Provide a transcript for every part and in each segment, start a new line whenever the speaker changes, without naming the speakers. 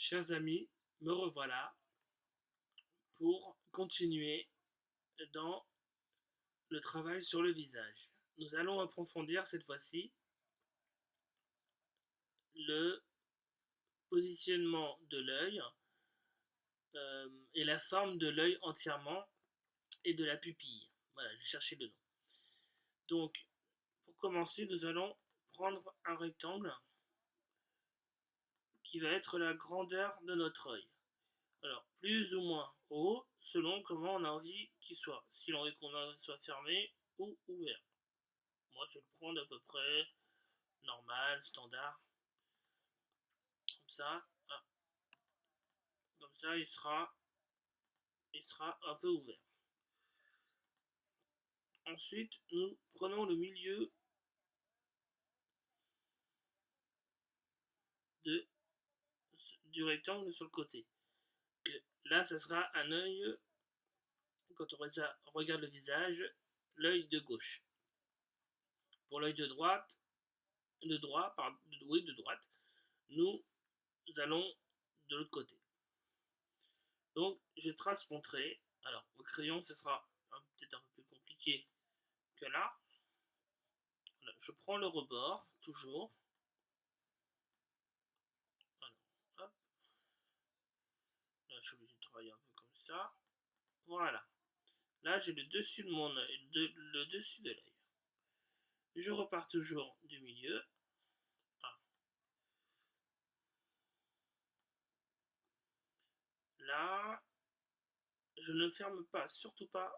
Chers amis, me revoilà pour continuer dans le travail sur le visage. Nous allons approfondir cette fois-ci le positionnement de l'œil et la forme de l'œil entièrement et de la pupille. Voilà, j'ai cherché le nom. Donc, pour commencer, nous allons prendre un rectangle qui va être la grandeur de notre œil. Alors, plus ou moins haut, selon comment on a envie qu'il soit. Si l'on veut qu'on soit fermé ou ouvert. Moi, je vais le prendre à peu près normal, standard. Comme ça. Ah, comme ça, il sera un peu ouvert. Ensuite, nous prenons le milieu de, du rectangle sur le côté. Et là, ça sera un œil, quand on regarde le visage, l'œil de gauche. Pour l'œil de droite, de droite, nous allons de l'autre côté. Donc, je trace mon trait. Alors, au crayon, ce sera peut-être un peu plus compliqué que là. Voilà, je prends le rebord, toujours. Alors, hop. Là, je suis obligé de travailler un peu comme ça. Voilà. Là, j'ai le dessus de mon œil, le dessus de l'œil. Je repars toujours du milieu. Ah. Là, je ne ferme pas, surtout pas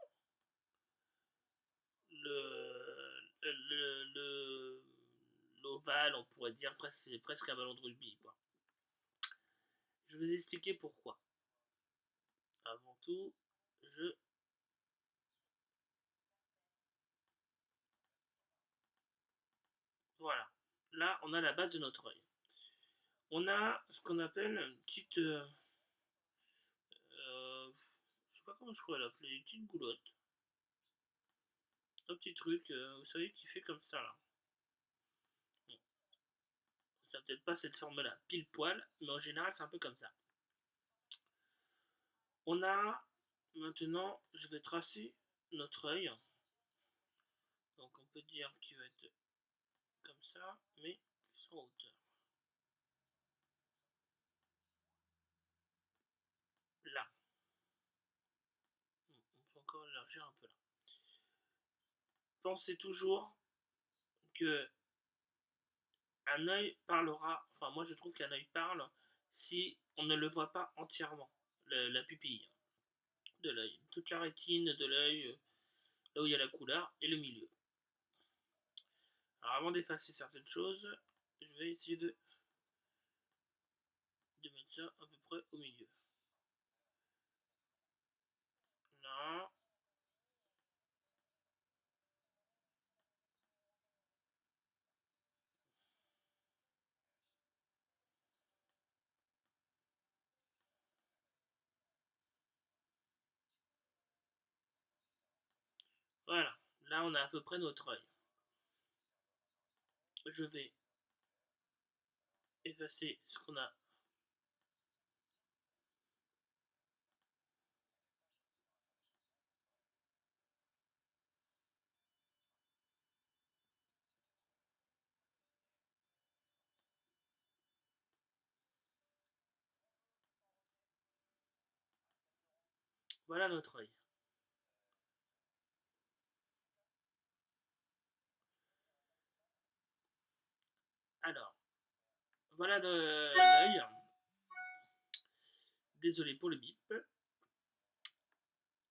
l'ovale, on pourrait dire, c'est presque un ballon de rugby, quoi. Je vais vous expliquer pourquoi. Avant tout, voilà. Là, on a la base de notre œil. On a ce qu'on appelle une petite... je sais pas comment je pourrais l'appeler, une petite goulotte. Un petit truc, vous savez, qui fait comme ça, là. Bon, ça n'a peut-être pas cette forme-là, pile poil, mais en général, c'est un peu comme ça. On a, maintenant, je vais tracer notre œil. Donc, on peut dire qu'il va être comme ça, mais plus en hauteur. Là. On peut encore élargir un peu là. Pensez toujours que un œil parlera, enfin moi je trouve qu'un œil parle si on ne le voit pas entièrement, la pupille de l'œil, toute la rétine de l'œil, là où il y a la couleur, et le milieu. Alors avant d'effacer certaines choses, je vais essayer de mettre ça à peu près au milieu. Là. Voilà, là on a à peu près notre œil. Je vais effacer ce qu'on a. Voilà notre œil. Alors, voilà l'œil. Désolé pour le bip.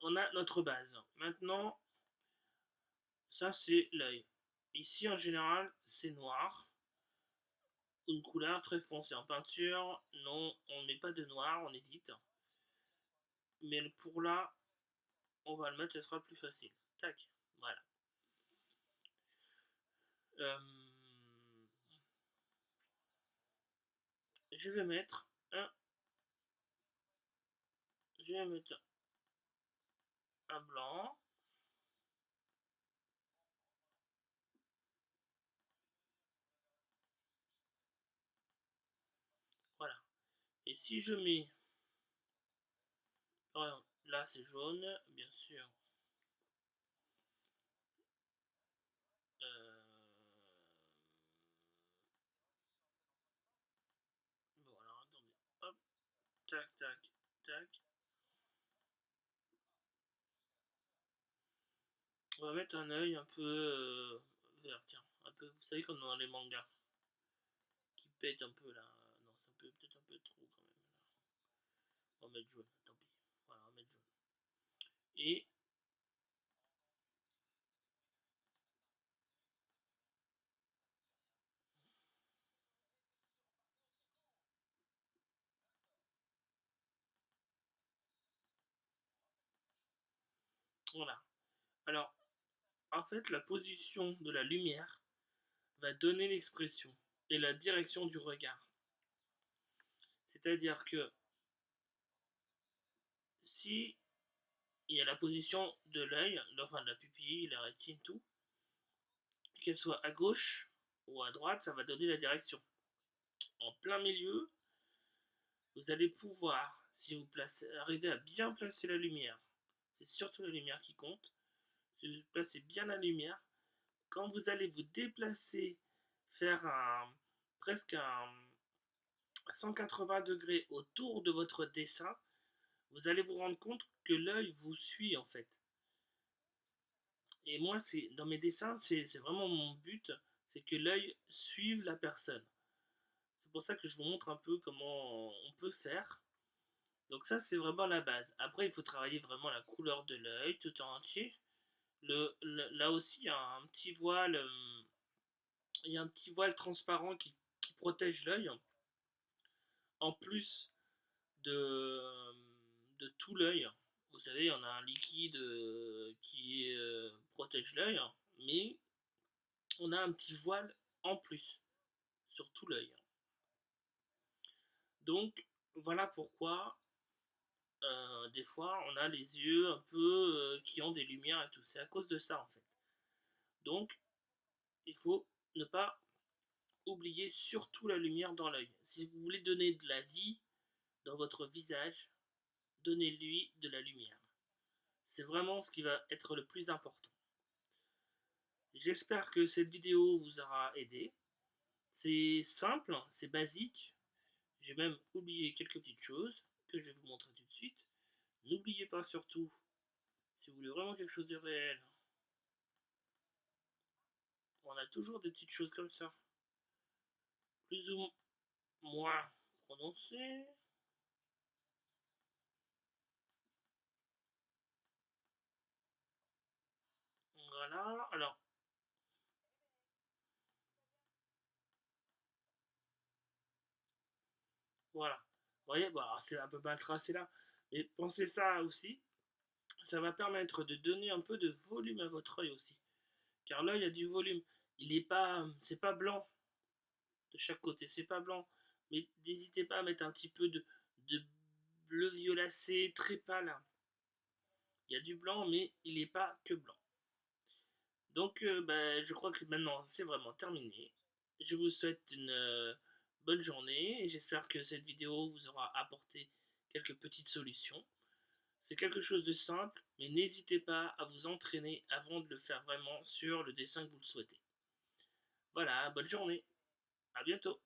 On a notre base. Maintenant, ça c'est l'œil. Ici en général c'est noir. Une couleur très foncée. En peinture, non, on met pas de noir, on évite. Mais pour là, on va le mettre, ce sera plus facile. Tac, voilà. Euh, je vais mettre un. Je vais mettre un blanc. Voilà. Et si je mets, par exemple, là c'est jaune, bien sûr. Euh, Bon, alors attendez. Hop, tac, tac, tac. On va mettre un œil un peu vert, tiens. Un peu, vous savez, comme dans les mangas. Qui pète un peu là. Non, c'est peut-être un peu trop quand même. On va mettre jaune, tant pis. Voilà, on va mettre jaune. Et voilà. Alors, en fait, la position de la lumière va donner l'expression et la direction du regard. C'est-à-dire que si il y a la position de l'œil, enfin de la pupille, la rétine, tout, qu'elle soit à gauche ou à droite, ça va donner la direction. En plein milieu, vous allez pouvoir, si vous arrivez à bien placer la lumière, c'est surtout la lumière qui compte, si vous placez bien la lumière, quand vous allez vous déplacer, faire presque un 180 degrés autour de votre dessin, vous allez vous rendre compte que l'œil vous suit en fait. Et moi, dans mes dessins, c'est vraiment mon but, c'est que l'œil suive la personne. C'est pour ça que je vous montre un peu comment on peut faire. Donc ça, c'est vraiment la base. Après, il faut travailler vraiment la couleur de l'œil tout en entier. Là aussi, il y a un petit voile, il y a un petit voile transparent qui protège l'œil, en plus de tout l'œil. Vous savez, on a un liquide qui protège l'œil, mais on a un petit voile en plus sur tout l'œil. Donc voilà pourquoi des fois on a les yeux un peu qui ont des lumières et tout. C'est à cause de ça en fait. Donc il faut ne pas oublier surtout la lumière dans l'œil. Si vous voulez donner de la vie dans votre visage, donnez-lui de la lumière. C'est vraiment ce qui va être le plus important. J'espère que cette vidéo vous aura aidé. C'est simple, c'est basique. J'ai même oublié quelques petites choses que je vais vous montrer tout de suite. N'oubliez pas surtout, si vous voulez vraiment quelque chose de réel, on a toujours des petites choses comme ça, plus ou moins prononcées. Voilà, alors, voilà. Vous voyez, bah, c'est un peu mal tracé là. Mais pensez ça aussi, ça va permettre de donner un peu de volume à votre œil aussi. Car l'œil a du volume. Il est pas, c'est pas blanc de chaque côté, c'est pas blanc. Mais n'hésitez pas à mettre un petit peu de bleu violacé très pâle. Il y a du blanc, mais il n'est pas que blanc. Donc, bah, je crois que maintenant, c'est vraiment terminé. Je vous souhaite une bonne journée et j'espère que cette vidéo vous aura apporté quelques petites solutions. C'est quelque chose de simple, mais n'hésitez pas à vous entraîner avant de le faire vraiment sur le dessin que vous le souhaitez. Voilà, bonne journée, à bientôt.